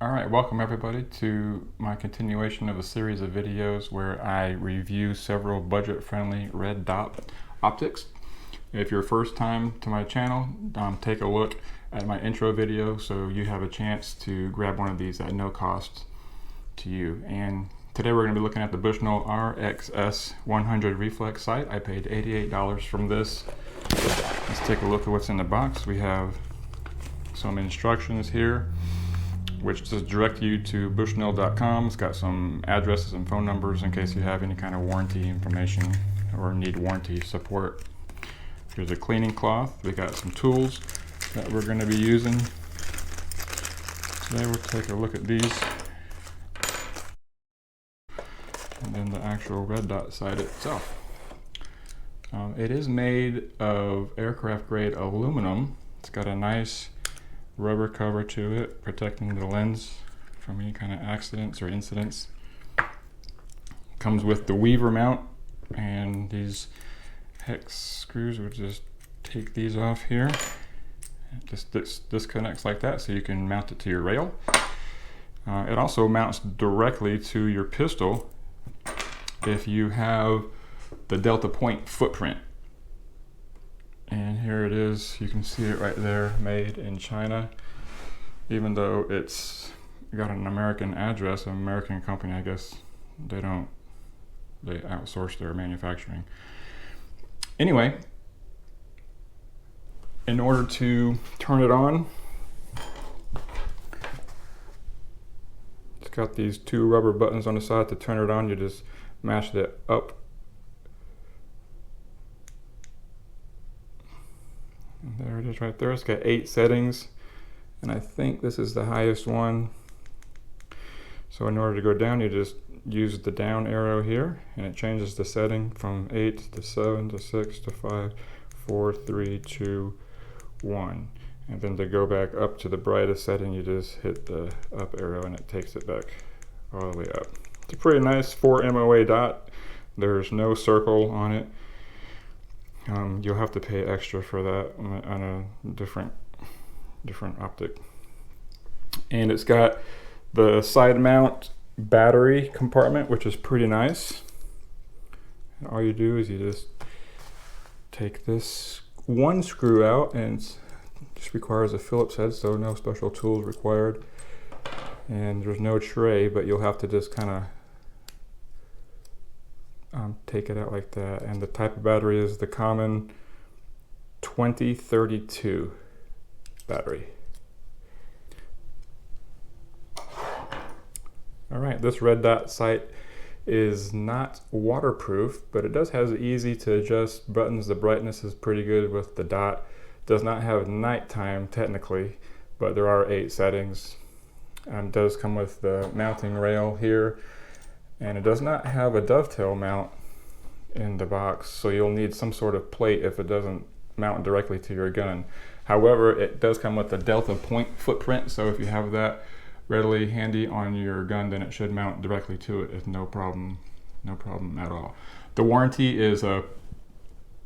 Alright, welcome everybody to my continuation of a series of videos where I review several budget-friendly red dot optics. If you're first time to my channel, take a look at my intro video so you have a chance to grab one of these at no cost to you. And today we're going to be looking at the Bushnell RXS 100 reflex sight. I paid $88 from this. Let's take a look at what's in the box. We have some instructions here, which just direct you to bushnell.com. It's got some addresses and phone numbers in case you have any kind of warranty information or need warranty support. Here's a cleaning cloth. We got some tools that we're going to be using. Today we'll take a look at these. And then the actual red dot sight itself. It is made of aircraft grade aluminum. It's got a nice rubber cover to it, protecting the lens from any kind of accidents or incidents. Comes with the weaver mount and these hex screws. We'll just take these off here. It just disconnects like that, so you can mount it to your rail. It also mounts directly to your pistol if you have the Delta Point footprint. And here it is, you can see it right there, made in China. Even though it's got an American address, an American company, I guess they outsource their manufacturing. Anyway, in order to turn it on, it's got these two rubber buttons on the side. To turn it on, you just mash it up. There it is right there. It's got 8 settings, and I think this is the highest one. So in order to go down, you just use the down arrow here, and it changes the setting from 8 to 7 to 6 to 5, 4, 3, 2, 1. And then to go back up to the brightest setting, you just hit the up arrow and it takes it back all the way up. It's a pretty nice 4 MOA dot. There's no circle on it. You'll have to pay extra for that on a different optic. And it's got the side mount battery compartment, which is pretty nice. And all you do is you just take this one screw out, and it just requires a Phillips head, so no special tools required. And there's no tray, but you'll have to just kind of take it out like that. And the type of battery is the common 2032 battery. Alright, this red dot sight is not waterproof, but it does have easy to adjust buttons. The brightness is pretty good with the dot. Does not have nighttime technically, but there are 8 settings. Does come with the mounting rail here. And it does not have a dovetail mount in the box, so you'll need some sort of plate if it doesn't mount directly to your gun. However, it does come with the Delta Point footprint, so if you have that readily handy on your gun, then it should mount directly to it. It's no problem at all. The warranty is a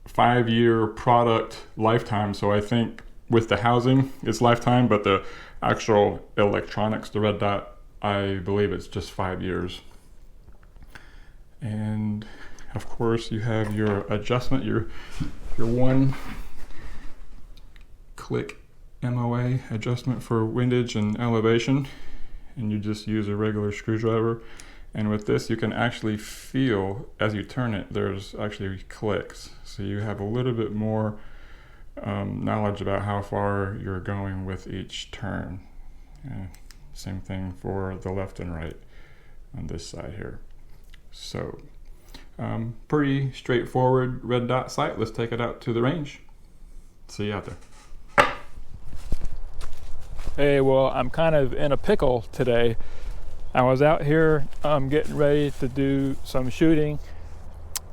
5-year product lifetime, so I think with the housing it's lifetime, but the actual electronics, the red dot, I believe it's just 5 years. And of course you have your adjustment, your one click MOA adjustment for windage and elevation, and you just use a regular screwdriver. And with this you can actually feel as you turn it, there's actually clicks, so you have a little bit more knowledge about how far you're going with each turn. Same thing for the left and right on this side here. So pretty straightforward red dot sight. Let's take it out to the range. See you out there. Hey, well, I'm kind of in a pickle today. I was out here getting ready to do some shooting,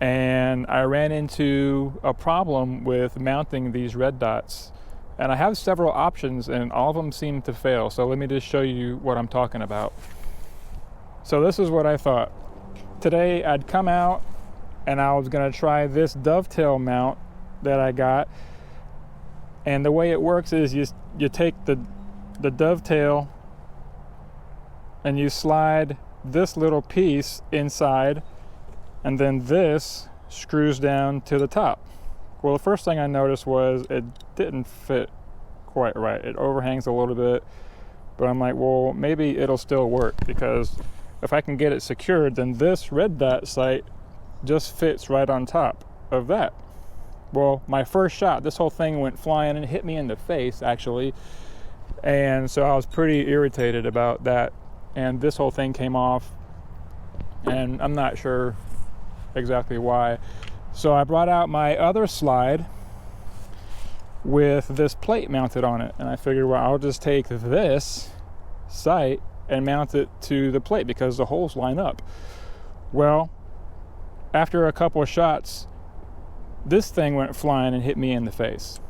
and I ran into a problem with mounting these red dots. And I have several options, and all of them seem to fail. So let me just show you what I'm talking about. So this is what I thought. Today I'd come out and I was going to try this dovetail mount that I got. And the way it works is you take the dovetail and you slide this little piece inside, and then this screws down to the top. Well, the first thing I noticed was it didn't fit quite right. It overhangs a little bit, but I'm like, well, maybe it'll still work, because if I can get it secured, then this red dot sight just fits right on top of that. Well, my first shot, this whole thing went flying and hit me in the face, actually. And so I was pretty irritated about that. And this whole thing came off, and I'm not sure exactly why. So I brought out my other slide with this plate mounted on it. And I figured, well, I'll just take this sight and mount it to the plate because the holes line up. Well, after a couple of shots, this thing went flying and hit me in the face.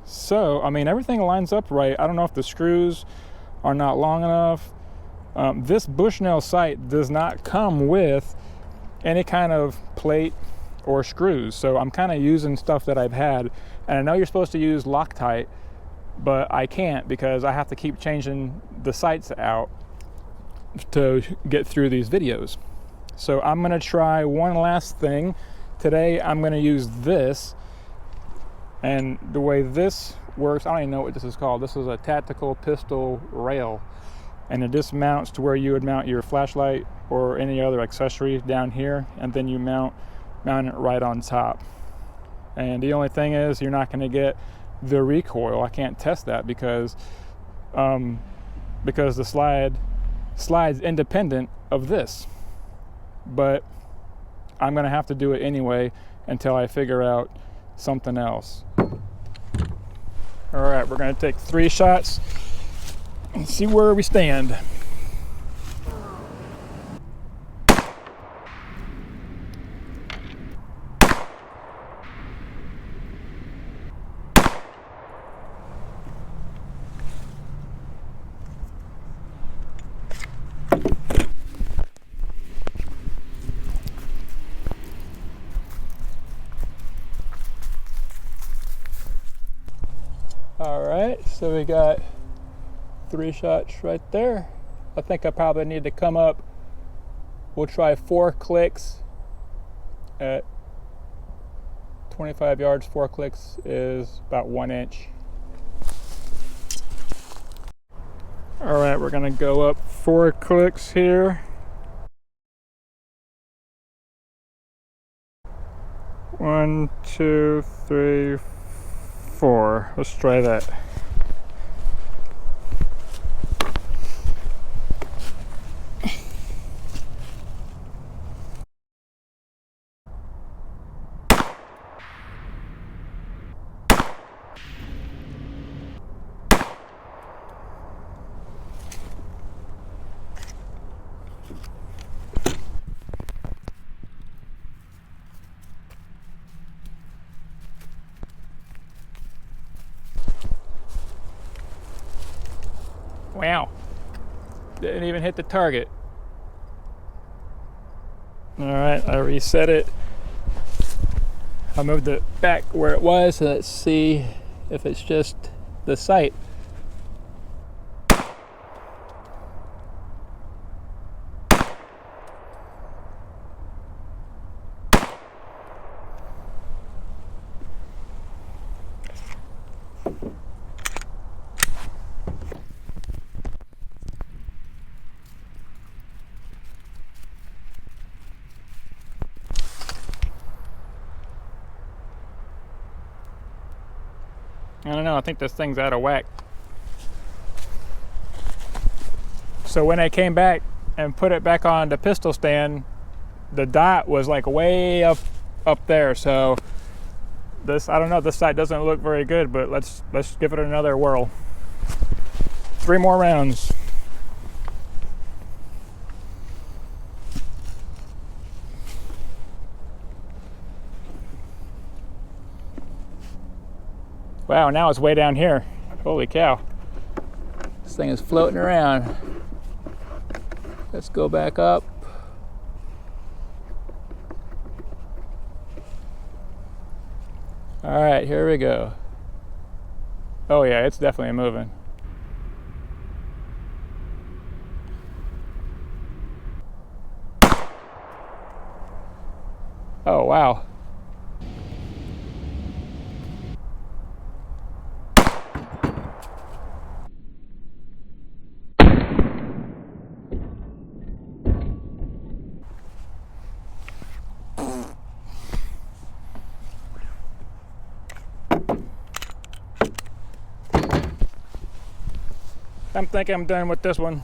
So, I mean, everything lines up right. I don't know if the screws are not long enough. This Bushnell sight does not come with any kind of plate or screws. So I'm kind of using stuff that I've had. And I know you're supposed to use Loctite, but I can't because I have to keep changing the sights out to get through these videos. So I'm gonna try one last thing. Today I'm gonna use this, and the way this works, I don't even know what this is called. This is a tactical pistol rail, and it just mounts to where you would mount your flashlight or any other accessory down here, and then you mount it right on top. And the only thing is, you're not gonna get the recoil. I can't test that because the slide's independent of this. But I'm gonna have to do it anyway until I figure out something else. All right, we're gonna take 3 shots and see where we stand. All right, so we got 3 shots right there. I think I probably need to come up. We'll try 4 clicks at 25 yards. 4 clicks is about 1 inch. All right, we're gonna go up 4 clicks here. 1, 2, 3, 4. Let's try that. Wow, didn't even hit the target. All right, I reset it. I moved it back where it was, so let's see if it's just the sight. I don't know, I think this thing's out of whack. So when I came back and put it back on the pistol stand, the dot was like way up there. So this, I don't know, this side doesn't look very good, but let's give it another whirl. 3 more rounds. Wow, now it's way down here. Holy cow. This thing is floating around. Let's go back up. All right, here we go. Oh yeah, it's definitely moving. Oh, wow. I think I'm done with this one.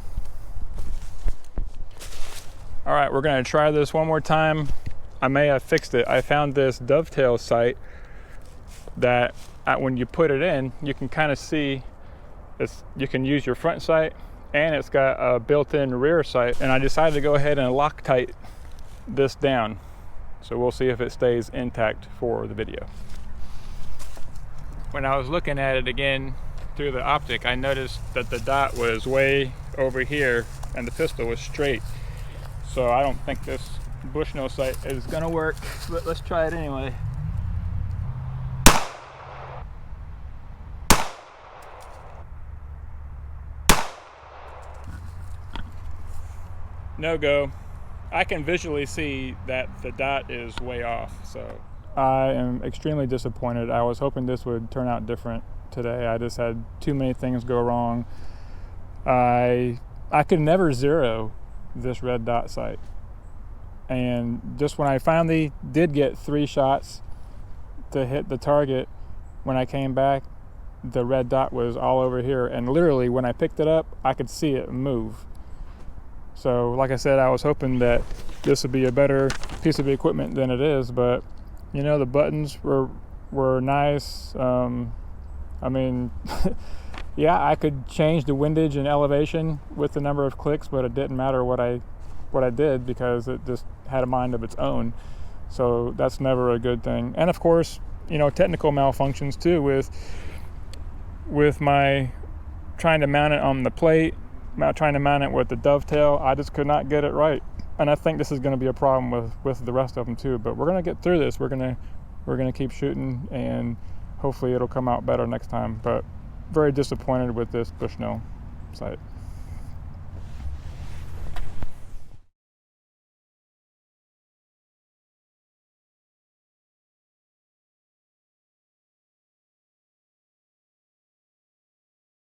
All right, we're gonna try this one more time. I may have fixed it. I found this dovetail sight that when you put it in, you can kind of see you can use your front sight, and it's got a built-in rear sight. And I decided to go ahead and Loctite this down. So we'll see if it stays intact for the video. When I was looking at it again through the optic, I noticed that the dot was way over here and the pistol was straight. So I don't think this Bushnell sight is gonna work, but let's try it anyway. No go. I can visually see that the dot is way off, so I am extremely disappointed. I was hoping this would turn out different today. I just had too many things go wrong. I could never zero this red dot sight, and just when I finally did get 3 shots to hit the target, when I came back, the red dot was all over here, and literally when I picked it up, I could see it move. So like I said, I was hoping that this would be a better piece of equipment than it is, but you know, the buttons were nice. I mean, yeah, I could change the windage and elevation with the number of clicks, but it didn't matter what I did, because it just had a mind of its own. So that's never a good thing. And of course, you know, technical malfunctions too with my trying to mount it on the plate, trying to mount it with the dovetail. I just could not get it right. And I think this is going to be a problem with the rest of them too. But we're going to get through this. We're going to keep shooting, and hopefully it'll come out better next time. But very disappointed with this Bushnell sight.